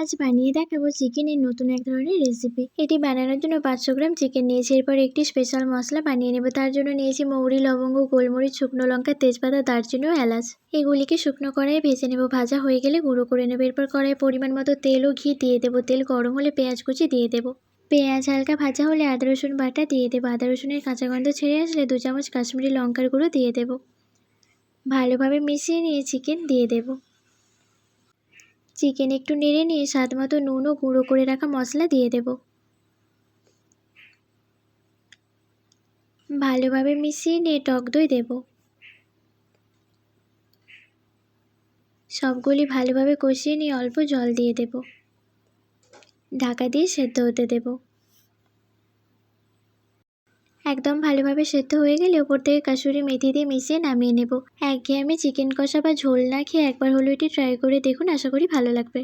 আজ বানিয়ে দেখাবো চিকেনের নতুন এক ধরনের রেসিপি। এটি বানানোর জন্য 500 গ্রাম চিকেন নিয়েছি। এরপর একটি স্পেশাল মশলা বানিয়ে নেব। তার জন্য নিয়েছি মৌরি, লবঙ্গ, গোলমরিচ, শুকনো লঙ্কা, তেজপাতা, দারচিনি ও এলাচ। এগুলিকে শুকনো কড়াইয়ে ভেজে নেব। ভাজা হয়ে গেলে গুঁড়ো করে নেব। এরপর কড়াইয়ে পরিমাণ মতো তেল ও ঘি দিয়ে দেবো। তেল গরম হলে পেঁয়াজ কুচি দিয়ে দেবো। পেঁয়াজ হালকা ভাজা হলে আদা রসুন বাটা দিয়ে দেবো। আদা রসুনের কাঁচা গন্ধ ছেড়ে আসলে 2 চামচ কাশ্মীরি লঙ্কার গুঁড়ো দিয়ে দেবো। ভালোভাবে মিশিয়ে নিয়ে চিকেন দিয়ে দেবো। চিকেন একটু নেড়ে নিয়ে স্বাদ মতো নুন ও গুঁড়ো করে রাখা মশলা দিয়ে দেব। ভালোভাবে মিশিয়ে নিয়ে টক দই দেব। সবগুলি ভালোভাবে কষিয়ে নিয়ে অল্প জল দিয়ে দেব। ঢাকা দিয়ে সেদ্ধ হতে দেব। একদম ভালোভাবে সেদ্ধ হয়ে গেলে ওপর থেকে কাসুরি মেথি দিয়ে মিশিয়ে নামিয়ে নেব। একঘেয়েমি চিকেন কষা বা ঝোল না খেয়ে একবার হলো এটি ট্রাই করে দেখুন, আশা করি ভালো লাগবে।